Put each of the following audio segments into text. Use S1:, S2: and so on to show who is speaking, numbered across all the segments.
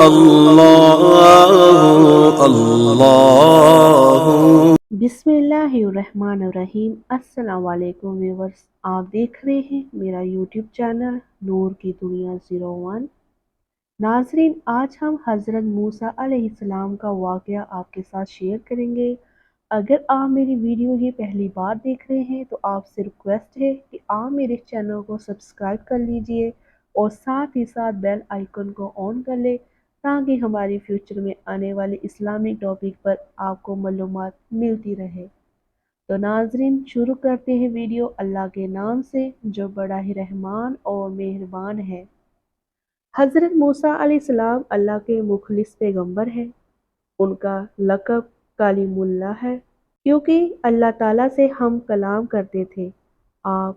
S1: اللہ اللہ۔
S2: بسم اللہ الرحمن الرحیم۔ السلام علیکم ویورز، آپ دیکھ رہے ہیں میرا یوٹیوب چینل نور کی دنیا 01۔ ناظرین، آج ہم حضرت موسیٰ علیہ السلام کا واقعہ آپ کے ساتھ شیئر کریں گے۔ اگر آپ میری ویڈیو یہ پہلی بار دیکھ رہے ہیں تو آپ سے ریکویسٹ ہے کہ آپ میرے چینل کو سبسکرائب کر لیجئے اور ساتھ ہی ساتھ بیل آئیکن کو آن کر لیں تاکہ ہماری فیوچر میں آنے والے اسلامک ٹاپک پر آپ کو معلومات ملتی رہے۔ تو ناظرین، شروع کرتے ہیں ویڈیو اللہ کے نام سے جو بڑا ہی رحمان اور مہربان ہے۔ حضرت موسیٰ علیہ السلام اللہ کے مخلص پیغمبر ہیں۔ ان کا لقب کلیم اللہ ہے کیونکہ اللہ تعالیٰ سے ہم کلام کرتے تھے۔ آپ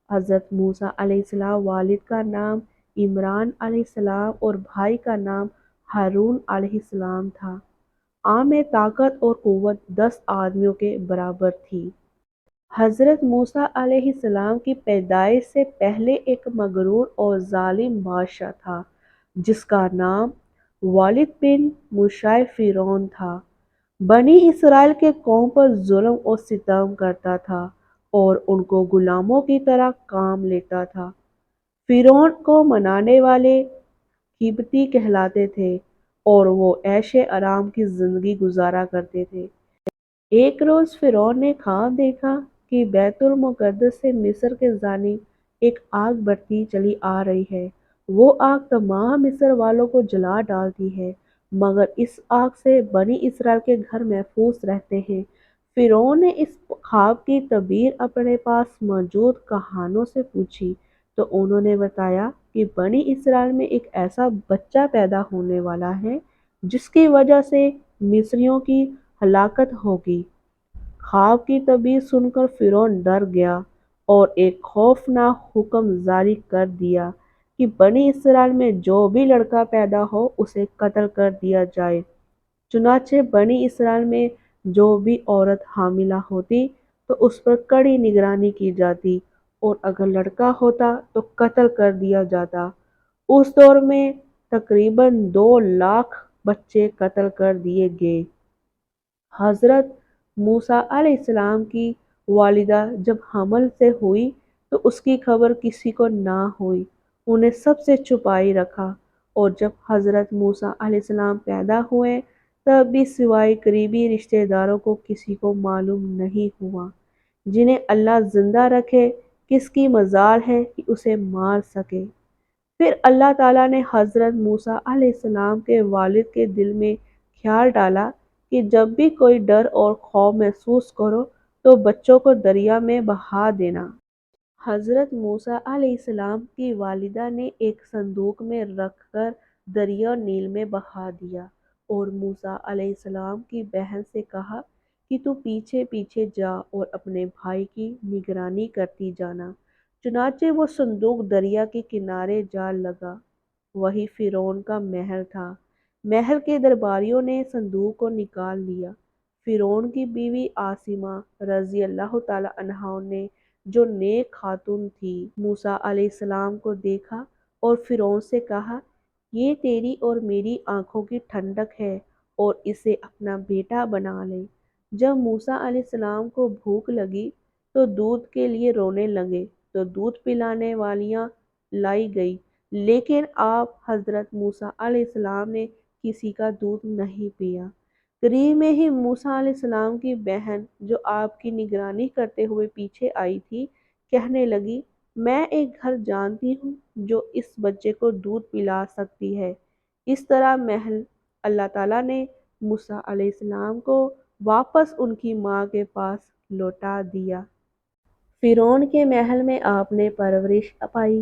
S2: حضرت موسیٰ علیہ السلام والد کا نام عمران علیہ السلام اور بھائی کا نام ہارون علیہ السلام تھا۔ آپ میں طاقت اور قوت 10 آدمیوں کے برابر تھی۔ حضرت موسیٰ علیہ السلام کی پیدائش سے پہلے ایک مغرور اور ظالم بادشاہ تھا جس کا نام والد بن مشاع فرعون تھا۔ بنی اسرائیل کے قوم پر ظلم اور ستم کرتا تھا اور ان کو غلاموں کی طرح کام لیتا تھا۔ فرعون کو منانے والے قبطی کہلاتے تھے اور وہ عیش آرام کی زندگی گزارا کرتے تھے۔ ایک روز فرعون نے خواب دیکھا کہ بیت المقدس سے مصر کے جانب ایک آگ بڑھتی چلی آ رہی ہے۔ وہ آگ تمام مصر والوں کو جلا ڈالتی ہے مگر اس آگ سے بنی اسرائیل کے گھر محفوظ رہتے ہیں۔ فرعون نے اس خواب کی تعبیر اپنے پاس موجود کہانوں سے پوچھی تو انہوں نے بتایا کہ بنی اسرائیل میں ایک ایسا بچہ پیدا ہونے والا ہے جس کی وجہ سے مصریوں کی ہلاکت ہوگی۔ خواب کی تعبیر سن کر فرعون ڈر گیا اور ایک خوفناک حکم جاری کر دیا کہ بنی اسرائیل میں جو بھی لڑکا پیدا ہو اسے قتل کر دیا جائے۔ چنانچہ بنی اسرائیل میں جو بھی عورت حاملہ ہوتی تو اس پر کڑی نگرانی کی جاتی اور اگر لڑکا ہوتا تو قتل کر دیا جاتا۔ اس دور میں تقریباً 2 لاکھ بچے قتل کر دیے گئے۔ حضرت موسیٰ علیہ السلام کی والدہ جب حمل سے ہوئی تو اس کی خبر کسی کو نہ ہوئی، انہیں سب سے چھپائی رکھا، اور جب حضرت موسیٰ علیہ السلام پیدا ہوئے تب بھی سوائے قریبی رشتہ داروں کو کسی کو معلوم نہیں ہوا۔ جنہیں اللہ زندہ رکھے کس کی مجال ہے کہ اسے مار سکے۔ پھر اللہ تعالیٰ نے حضرت موسیٰ علیہ السلام کے والد کے دل میں خیال ڈالا کہ جب بھی کوئی ڈر اور خوف محسوس کرو تو بچوں کو دریا میں بہا دینا۔ حضرت موسیٰ علیہ السلام کی والدہ نے ایک صندوق میں رکھ کر دریا نیل میں بہا دیا اور موسیٰ علیہ السلام کی بہن سے کہا کہ تو پیچھے پیچھے جا اور اپنے بھائی کی نگرانی کرتی جانا۔ چنانچہ وہ صندوق دریا کے کنارے جا لگا۔ وہی فرعون کا محل تھا۔ محل کے درباریوں نے صندوق کو نکال لیا۔ فرعون کی بیوی عاصمہ رضی اللہ تعالی عنہا نے جو نیک خاتون تھی موسیٰ علیہ السلام کو دیکھا اور فرعون سے کہا یہ تیری اور میری آنکھوں کی ٹھنڈک ہے اور اسے اپنا بیٹا بنا لے۔ جب موسیٰ علیہ السلام کو بھوک لگی تو دودھ کے لیے رونے لگے تو دودھ پلانے والیاں لائی گئی لیکن آپ حضرت موسیٰ علیہ السلام نے کسی کا دودھ نہیں پیا۔ قریب میں ہی موسیٰ علیہ السلام کی بہن جو آپ کی نگرانی کرتے ہوئے پیچھے آئی تھی کہنے لگی میں ایک گھر جانتی ہوں جو اس بچے کو دودھ پلا سکتی ہے۔ اس طرح محل اللہ تعالیٰ نے موسیٰ علیہ السلام کو واپس ان کی ماں کے پاس لوٹا دیا۔ فرعون کے محل میں آپ نے پرورش پائی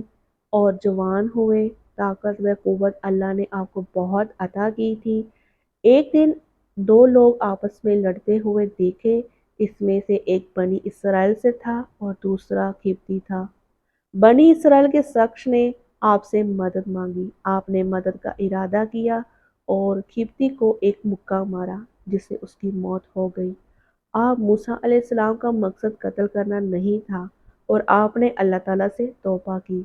S2: اور جوان ہوئے۔ طاقت و قوت اللہ نے آپ کو بہت عطا کی تھی۔ ایک دن 2 لوگ آپس میں لڑتے ہوئے دیکھے، اس میں سے ایک بنی اسرائیل سے تھا اور دوسرا قبطی تھا۔ بنی اسرائیل کے شخص نے آپ سے مدد مانگی، آپ نے مدد کا ارادہ کیا اور قبطی کو ایک مکہ مارا جس سے اس کی موت ہو گئی۔ آپ موسیٰ علیہ السلام کا مقصد قتل کرنا نہیں تھا اور آپ نے اللہ تعالیٰ سے توبہ کی۔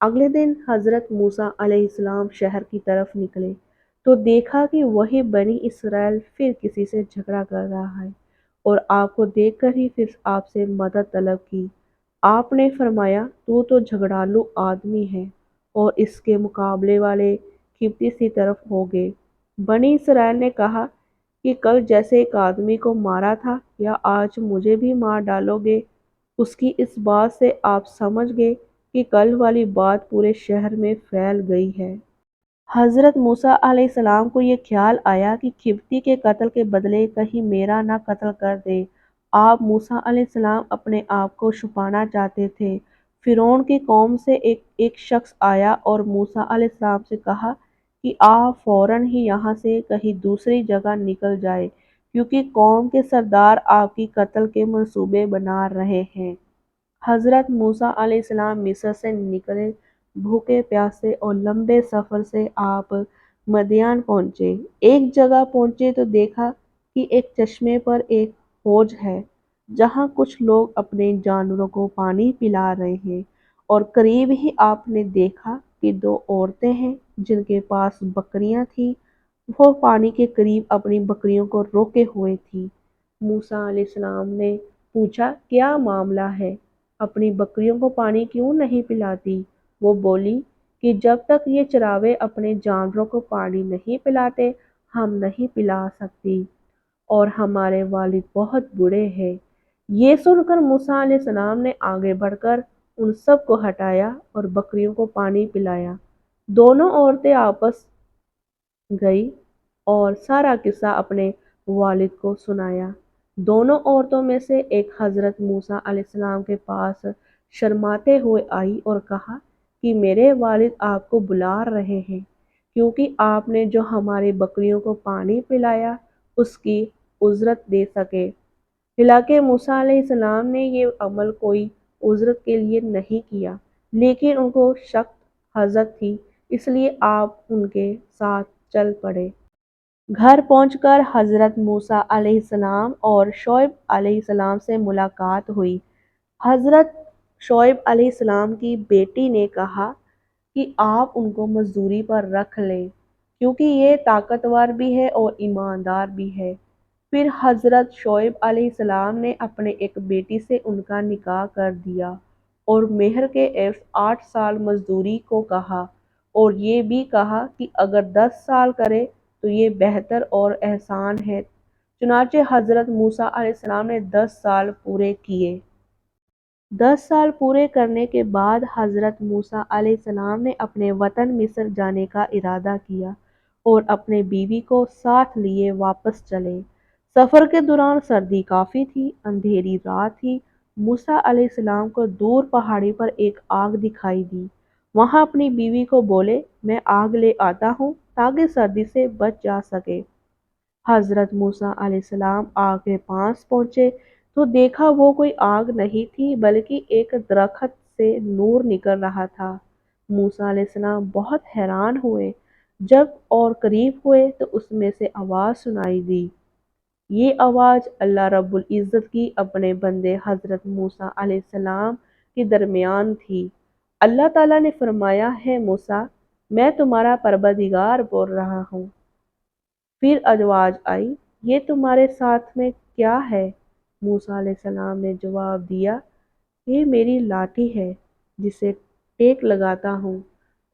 S2: اگلے دن حضرت موسیٰ علیہ السلام شہر کی طرف نکلے تو دیکھا کہ وہی بنی اسرائیل پھر کسی سے جھگڑا کر رہا ہے اور آپ کو دیکھ کر ہی پھر آپ سے مدد طلب کی۔ آپ نے فرمایا تو جھگڑالو آدمی ہے، اور اس کے مقابلے والے قبطی سی طرف ہو گئے۔ بنی اسرائیل نے کہا کہ کل جیسے ایک آدمی کو مارا تھا، یا آج مجھے بھی مار ڈالو گے؟ اس کی اس بات سے آپ سمجھ گئے کہ کل والی بات پورے شہر میں پھیل گئی ہے۔ حضرت موسیٰ علیہ السلام کو یہ خیال آیا کہ قبطی کے قتل کے بدلے کہیں میرا نہ قتل کر دے۔ آپ موسیٰ علیہ السلام اپنے آپ کو چھپانا چاہتے تھے۔ فرعون کی قوم سے ایک شخص آیا اور موسیٰ علیہ السلام سے کہا کہ آپ فوراً ہی یہاں سے کہیں دوسری جگہ نکل جائے، کیونکہ قوم کے سردار آپ کی قتل کے منصوبے بنا رہے ہیں۔ حضرت موسیٰ علیہ السلام مصر سے نکلے، بھوکے پیاسے اور لمبے سفر سے آپ مدین پہنچے۔ ایک جگہ پہنچے تو دیکھا کہ ایک چشمے پر ایک حوض ہے، جہاں کچھ لوگ اپنے جانوروں کو پانی پلا رہے ہیں، اور قریب ہی آپ نے دیکھا کہ دو عورتیں ہیں جن کے پاس بکریاں تھیں، وہ پانی کے قریب اپنی بکریوں کو روکے ہوئے تھیں۔ موسیٰ علیہ السلام نے پوچھا، کیا معاملہ ہے؟ اپنی بکریوں کو پانی کیوں نہیں پلاتی؟ وہ بولی کہ جب تک یہ چراوے اپنے جانوروں کو پانی نہیں پلاتے، ہم نہیں پلا سکتی، اور ہمارے والد بہت بوڑھے ہیں۔ یہ سن کر موسیٰ علیہ السلام نے آگے بڑھ کر ان سب کو ہٹایا اور بکریوں کو پانی پلایا۔ دونوں عورتیں آپس گئی اور سارا قصہ اپنے والد کو سنایا۔ دونوں عورتوں میں سے ایک حضرت موسیٰ علیہ السلام کے پاس شرماتے ہوئے آئی اور کہا کہ میرے والد آپ کو بلا رہے ہیں، کیونکہ آپ نے جو ہماری بکریوں کو پانی پلایا اس کی اجرت دے سکے۔ حالانکہ موسیٰ علیہ السلام نے یہ عمل کوئی اجرت کے لیے نہیں کیا، لیکن ان کو سخت حاجت تھی، اس لیے آپ ان کے ساتھ چل پڑے۔ گھر پہنچ کر حضرت موسیٰ علیہ السلام اور شعیب علیہ السلام سے ملاقات ہوئی۔ حضرت شعیب علیہ السلام کی بیٹی نے کہا کہ آپ ان کو مزدوری پر رکھ لیں، کیونکہ یہ طاقتور بھی ہے اور ایماندار بھی ہے۔ پھر حضرت شعیب علیہ السلام نے اپنے ایک بیٹی سے ان کا نکاح کر دیا، اور مہر کے عوض 8 سال مزدوری کو کہا، اور یہ بھی کہا کہ اگر 10 سال کرے تو یہ بہتر اور احسان ہے۔ چنانچہ حضرت موسیٰ علیہ السلام نے 10 سال پورے کیے۔ 10 سال پورے کرنے کے بعد حضرت موسیٰ علیہ السلام نے اپنے وطن مصر جانے کا ارادہ کیا اور اپنے بیوی کو ساتھ لیے واپس چلے۔ سفر کے دوران سردی کافی تھی، اندھیری رات تھی۔ موسیٰ علیہ السلام کو دور پہاڑی پر ایک آگ دکھائی دی۔ وہاں اپنی بیوی کو بولے، میں آگ لے آتا ہوں تاکہ سردی سے بچ جا سکے۔ حضرت موسیٰ علیہ السلام آگ کے پاس پہنچے تو دیکھا وہ کوئی آگ نہیں تھی بلکہ ایک درخت سے نور نکل رہا تھا۔ موسیٰ علیہ السلام بہت حیران ہوئے۔ جب اور قریب ہوئے تو اس میں سے آواز سنائی دی۔ یہ آواز اللہ رب العزت کی اپنے بندے حضرت موسیٰ علیہ السلام کے درمیان تھی۔ اللہ تعالیٰ نے فرمایا، ہے موسیٰ، میں تمہارا پروردگار بول رہا ہوں۔ پھر آواز آئی، یہ تمہارے ساتھ میں کیا ہے؟ موسیٰ علیہ السلام نے جواب دیا، یہ میری لاٹھی ہے جسے ٹیک لگاتا ہوں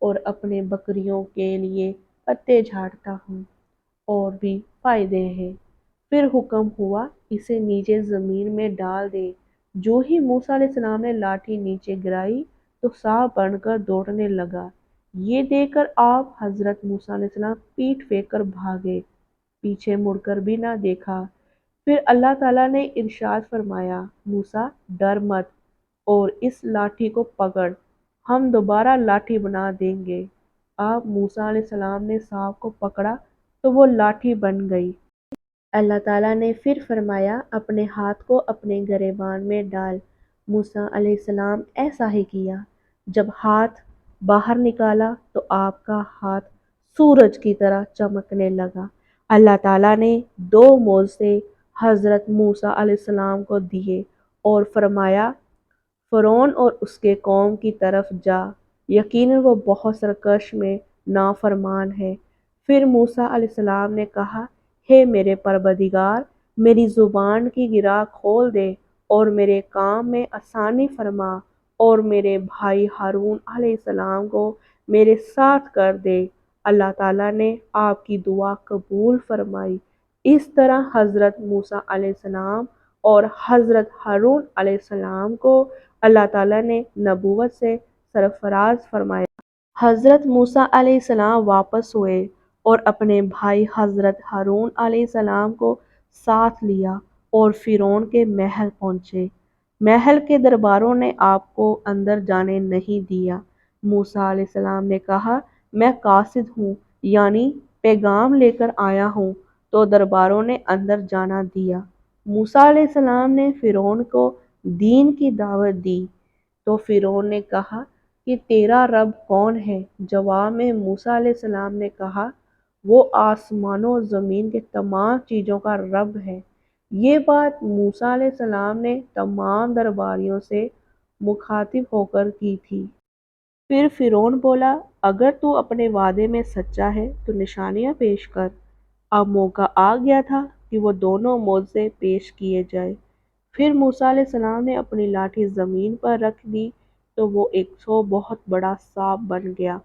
S2: اور اپنے بکریوں کے لیے پتے جھاڑتا ہوں، اور بھی فائدے ہیں۔ پھر حکم ہوا، اسے نیچے زمین میں ڈال دے۔ جو ہی موسیٰ علیہ السلام نے لاٹھی نیچے گرائی تو سانپ بن کر دوڑنے لگا۔ یہ دیکھ کر آپ حضرت موسیٰ علیہ السلام پیٹھ پھیر کر بھاگے، پیچھے مڑ کر بھی نہ دیکھا۔ پھر اللہ تعالیٰ نے ارشاد فرمایا، موسیٰ ڈر مت اور اس لاٹھی کو پکڑ، ہم دوبارہ لاٹھی بنا دیں گے۔ آپ موسیٰ علیہ السلام نے سانپ کو پکڑا تو وہ لاٹھی بن گئی۔ اللہ تعالیٰ نے پھر فرمایا، اپنے ہاتھ کو اپنے گریبان میں ڈال۔ موسیٰ علیہ السلام ایسا ہی کیا۔ جب ہاتھ باہر نکالا تو آپ کا ہاتھ سورج کی طرح چمکنے لگا۔ اللہ تعالیٰ نے 2 معجزے حضرت موسیٰ علیہ السلام کو دیے اور فرمایا، فرعون اور اس کے قوم کی طرف جا، یقیناً وہ بہت سرکش میں نافرمان ہے۔ پھر موسیٰ علیہ السلام نے کہا، ہے میرے پروردگار، میری زبان کی گرہ کھول دے اور میرے کام میں آسانی فرما، اور میرے بھائی ہارون علیہ السلام کو میرے ساتھ کر دے۔ اللہ تعالیٰ نے آپ کی دعا قبول فرمائی۔ اس طرح حضرت موسیٰ علیہ السلام اور حضرت ہارون علیہ السلام کو اللہ تعالیٰ نے نبوت سے سرفراز فرمایا۔ حضرت موسیٰ علیہ السلام واپس ہوئے اور اپنے بھائی حضرت ہارون علیہ السلام کو ساتھ لیا اور فرعون کے محل پہنچے۔ محل کے درباروں نے آپ کو اندر جانے نہیں دیا۔ موسیٰ علیہ السلام نے کہا، میں قاصد ہوں، یعنی پیغام لے کر آیا ہوں، تو درباروں نے اندر جانا دیا۔ موسیٰ علیہ السلام نے فرعون کو دین کی دعوت دی تو فرعون نے کہا کہ تیرا رب کون ہے؟ جواب میں موسیٰ علیہ السلام نے کہا، وہ آسمانوں و زمین کے تمام چیزوں کا رب ہے۔ یہ بات موسیٰ علیہ السلام نے تمام درباریوں سے مخاطب ہو کر کی تھی۔ پھر فرعون بولا، اگر تو اپنے وعدے میں سچا ہے تو نشانیاں پیش کر۔ اب موقع آ گیا تھا کہ وہ دونوں معجزے پیش کیے جائے۔ پھر موسیٰ علیہ السلام نے اپنی لاٹھی زمین پر رکھ دی تو وہ 100 بہت بڑا سانپ بن گیا،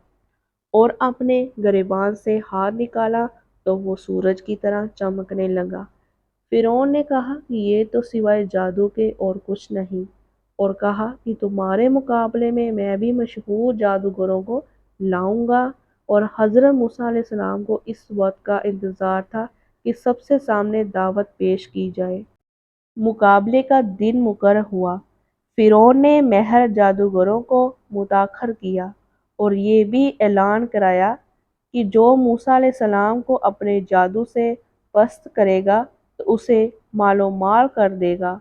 S2: اور اپنے گریبان سے ہاتھ نکالا تو وہ سورج کی طرح چمکنے لگا۔ فرعون نے کہا کہ یہ تو سوائے جادو کے اور کچھ نہیں، اور کہا کہ تمہارے مقابلے میں بھی مشہور جادوگروں کو لاؤں گا۔ اور حضرت موسیٰ علیہ السلام کو اس وقت کا انتظار تھا کہ سب سے سامنے دعوت پیش کی جائے۔ مقابلے کا دن مقرر ہوا۔ فرعون نے مہر جادوگروں کو متاخر کیا اور یہ بھی اعلان کرایا کہ جو موسیٰ علیہ السلام کو اپنے جادو سے پست کرے گا تو اسے مال و مال کر دے گا۔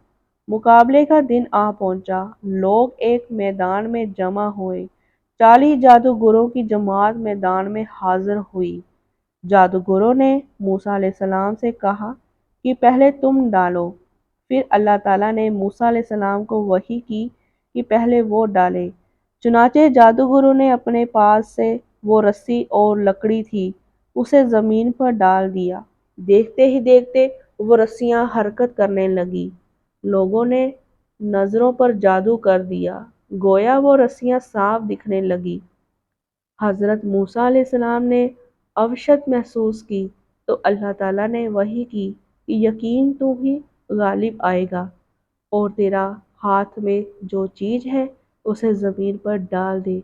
S2: مقابلے کا دن آ پہنچا۔ لوگ ایک میدان میں جمع ہوئے۔ 40 جادوگروں کی جماعت میدان میں حاضر ہوئی۔ جادوگروں نے موسیٰ علیہ السلام سے کہا کہ پہلے تم ڈالو۔ پھر اللہ تعالیٰ نے موسیٰ علیہ السلام کو وحی کی کہ پہلے وہ ڈالے۔ چنانچہ جادوگروں نے اپنے پاس سے وہ رسی اور لکڑی تھی، اسے زمین پر ڈال دیا۔ دیکھتے ہی دیکھتے وہ رسیاں حرکت کرنے لگیں۔ لوگوں نے نظروں پر جادو کر دیا، گویا وہ رسیاں صاف دکھنے لگیں۔ حضرت موسیٰ علیہ السلام نے وحشت محسوس کی تو اللہ تعالیٰ نے وحی کی کہ یقین تو ہی غالب آئے گا، اور تیرا ہاتھ میں جو چیز ہے اسے زمین پر ڈال دے۔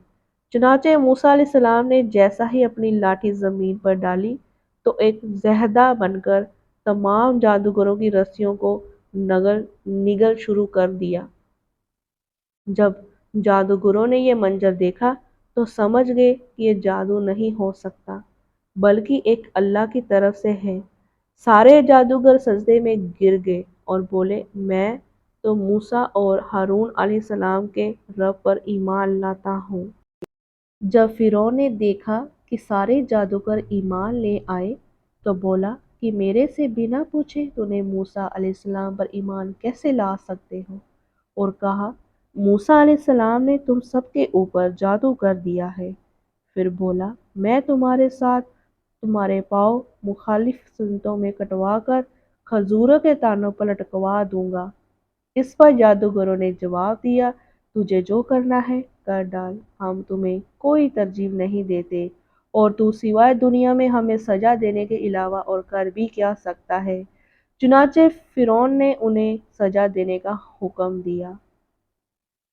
S2: چنانچہ موسیٰ علیہ السلام نے جیسا ہی اپنی لاٹھی زمین پر ڈالی تو ایک زہدہ بن کر تمام جادوگروں کی رسیوں کو نگل شروع کر دیا۔ جب جادوگروں نے یہ منظر دیکھا تو سمجھ گئے کہ یہ جادو نہیں ہو سکتا بلکہ ایک اللہ کی طرف سے ہے۔ سارے جادوگر سجدے میں گر گئے اور بولے، میں تو موسیٰ اور ہارون علیہ السلام کے رب پر ایمان لاتا ہوں۔ جب فرعون نے دیکھا کہ سارے جادوگر ایمان لے آئے تو بولا کہ میرے سے بنا پوچھے تو نے موسیٰ علیہ السلام پر ایمان کیسے لا سکتے ہو؟ اور کہا، موسیٰ علیہ السلام نے تم سب کے اوپر جادو کر دیا ہے۔ پھر بولا، میں تمہارے ساتھ تمہارے پاؤں مخالف سمتوں میں کٹوا کر کھجوروں کے تانوں پر لٹکوا دوں گا۔ اس پر جادوگروں نے جواب دیا، تجھے جو کرنا ہے کر ڈال، ہم تمہیں کوئی ترجیح نہیں دیتے، اور تو سوائے دنیا میں ہمیں سزا دینے کے علاوہ اور کر بھی کیا سکتا ہے؟ چنانچہ فرعون نے انہیں سزا دینے کا حکم دیا۔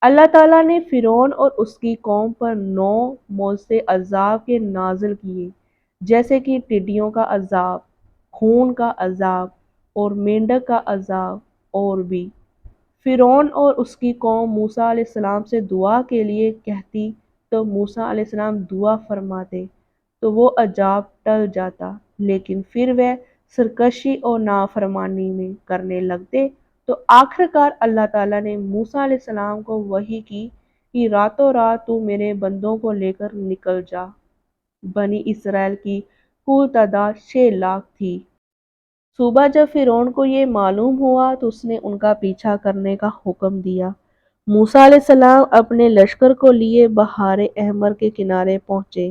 S2: اللہ تعالیٰ نے فرعون اور اس کی قوم پر 9 معجزے عذاب کے نازل کیے، جیسے کہ ٹڈیوں کا عذاب، خون کا عذاب اور مینڈک کا عذاب۔ اور بھی فرعون اور اس کی قوم موسیٰ علیہ السلام سے دعا کے لیے کہتی تو موسیٰ علیہ السلام دعا فرماتے تو وہ عذاب ٹل جاتا، لیکن پھر وہ سرکشی اور نافرمانی میں کرنے لگتے تو آخرکار اللہ تعالیٰ نے موسیٰ علیہ السلام کو وحی کی کہ راتوں رات تو میرے بندوں کو لے کر نکل جا۔ بنی اسرائیل کی کل تعداد 6 لاکھ تھی۔ صبح جب فرعون کو یہ معلوم ہوا تو اس نے ان کا پیچھا کرنے کا حکم دیا۔ موسیٰ علیہ السلام اپنے لشکر کو لیے بحر احمر کے کنارے پہنچے۔